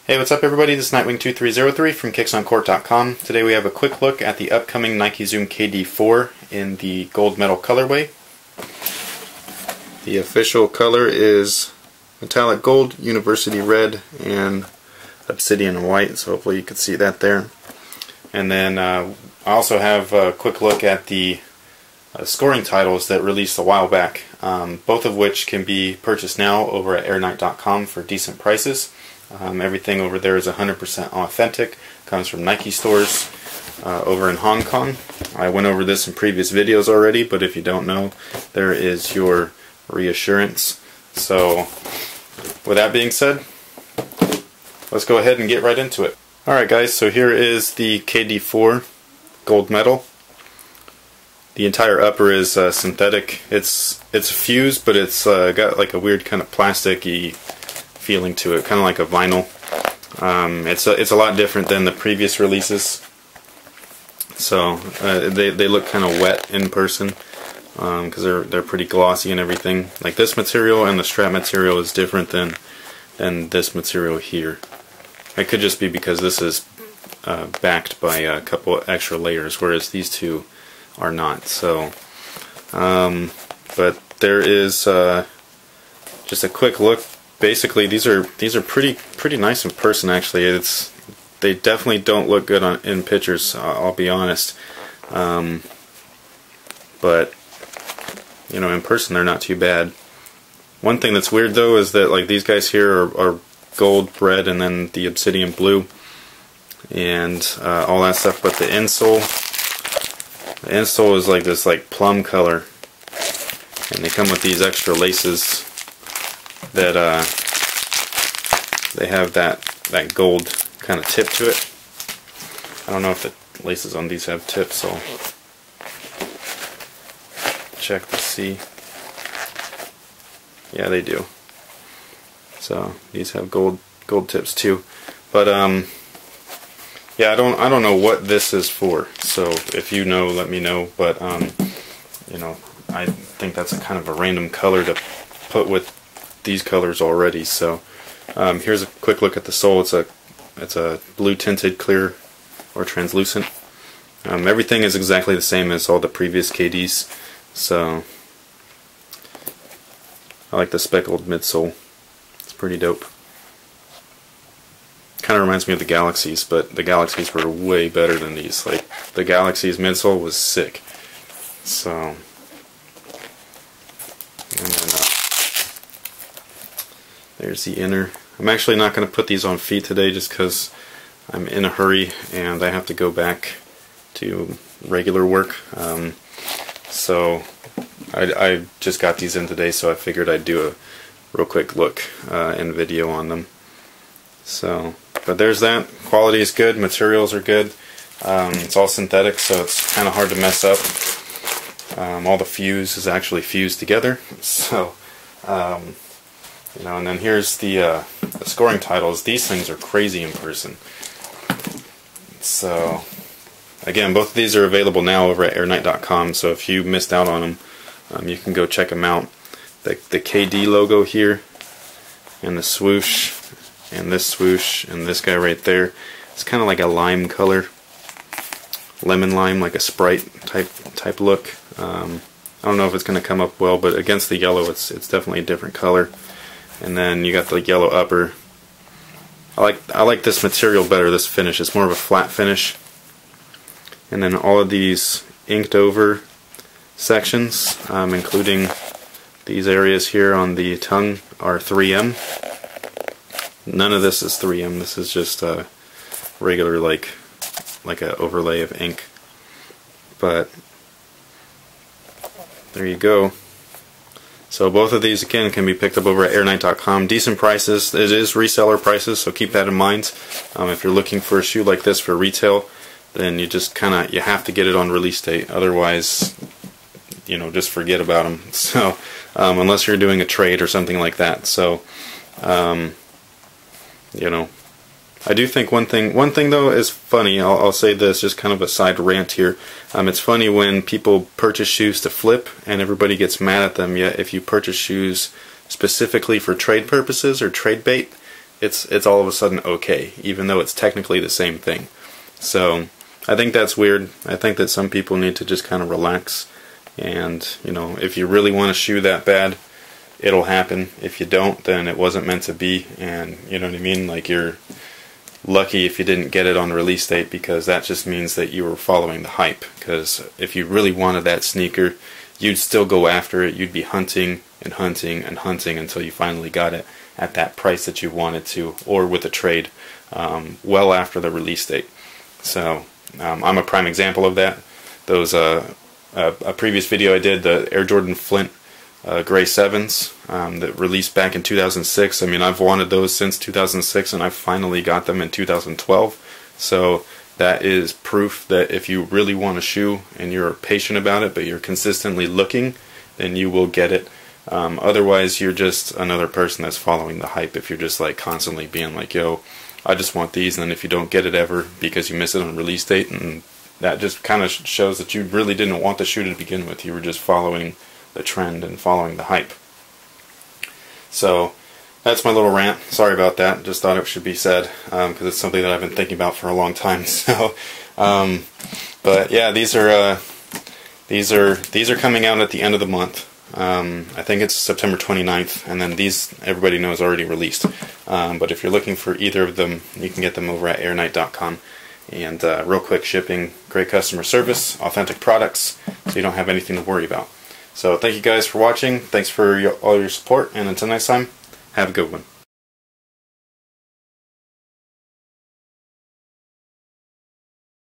Hey, what's up everybody? This is Nightwing2303 from KicksOnCourt.com. Today we have a quick look at the upcoming Nike Zoom KD4 in the gold metal colorway. The official color is metallic gold, university red, and obsidian white, so hopefully you can see that there. And then I also have a quick look at the scoring titles that released a while back, both of which can be purchased now over at airknight.com for decent prices. Everything over there is 100% authentic, comes from Nike stores over in Hong Kong. I went over this in previous videos already, but if you don't know, there is your reassurance. So with that being said, let's go ahead and get right into it. Alright guys, so here is the KD4 gold metal. The entire upper is synthetic. It's fused, but it's got like a weird kind of plasticky feeling to it, kind of like a vinyl. It's a lot different than the previous releases. So they look kind of wet in person because they're pretty glossy and everything. Like this material and the strap material is different than this material here. It could just be because this is backed by a couple extra layers, whereas these two are not. So, but there is just a quick look. Basically, these are pretty nice in person. Actually, they definitely don't look good in pictures. I'll be honest, but you know, in person they're not too bad. One thing that's weird though is that like these guys here are gold, red, and then the obsidian blue, and all that stuff. But the insole is like this like plum color, and they come with these extra laces that they have that gold kind of tip to it. I don't know if the laces on these have tips, so check to see. Yeah, they do. So these have gold tips too. But yeah, I don't know what this is for. So if you know, let me know. But you know, I think that's a kind of a random color to put with these colors already. So here's a quick look at the sole. It's a blue tinted clear or translucent. Everything is exactly the same as all the previous KDs. So I like the speckled midsole. It's pretty dope. Kind of reminds me of the Galaxies, but the Galaxies were way better than these. Like the Galaxies midsole was sick. So and then, there's the inner. I'm actually not going to put these on feet today just because I'm in a hurry and I have to go back to regular work. So I just got these in today, so I figured I'd do a real quick look and video on them. So, but there's that. Quality is good, materials are good. It's all synthetic, so it's kind of hard to mess up. All the fuse is actually fused together. So, you know, and then here's the scoring titles. These things are crazy in person. So, again, both of these are available now over at airknight.com. So if you missed out on them, you can go check them out. The KD logo here, and the swoosh, and this swoosh, and this guy right there. It's kind of like a lime color, lemon lime, like a Sprite type look. I don't know if it's going to come up well, but against the yellow, it's definitely a different color. And then you got the yellow upper. I like this material better, this finish. It's more of a flat finish. And then all of these inked over sections, including these areas here on the tongue, are 3M. None of this is 3M. This is just a regular like a overlay of ink. But there you go. So both of these again can be picked up over at airknight.com. Decent prices. It is reseller prices, so keep that in mind. If you're looking for a shoe like this for retail, then you just you have to get it on release date. Otherwise, you know, just forget about them. So unless you're doing a trade or something like that. So you know, I do think one thing though is funny. I'll say this, just kind of a side rant here. It's funny when people purchase shoes to flip and everybody gets mad at them, yet if you purchase shoes specifically for trade purposes or trade bait, it's all of a sudden okay, even though it's technically the same thing. So I think that's weird. I think that some people need to just kind of relax, and you know, if you really want a shoe that bad, it'll happen. If you don't, then it wasn't meant to be, and you know what I mean? Like, you're lucky if you didn't get it on the release date, because that just means that you were following the hype. Because if you really wanted that sneaker, you'd still go after it. You'd be hunting and hunting and hunting until you finally got it at that price that you wanted to, or with a trade, well after the release date. So I'm a prime example of that. Those a previous video I did, the Air Jordan Flint Gray 7s that released back in 2006. I mean, I've wanted those since 2006, and I finally got them in 2012. So that is proof that if you really want a shoe and you're patient about it, but you're consistently looking, then you will get it. Otherwise, you're just another person that's following the hype. If you're just like constantly being like, yo, I just want these, and then if you don't get it ever because you miss it on release date, and that just kind of shows that you really didn't want the shoe to begin with. You were just following the trend and following the hype. So that's my little rant. Sorry about that. Just thought it should be said, because it's something that I've been thinking about for a long time. So, but yeah, these are coming out at the end of the month. I think it's September 29th, and then these, everybody knows, already released. But if you're looking for either of them, you can get them over at airknight.com. And real quick shipping, great customer service, authentic products, so you don't have anything to worry about. So thank you guys for watching. Thanks for all your support, and until next time, have a good one.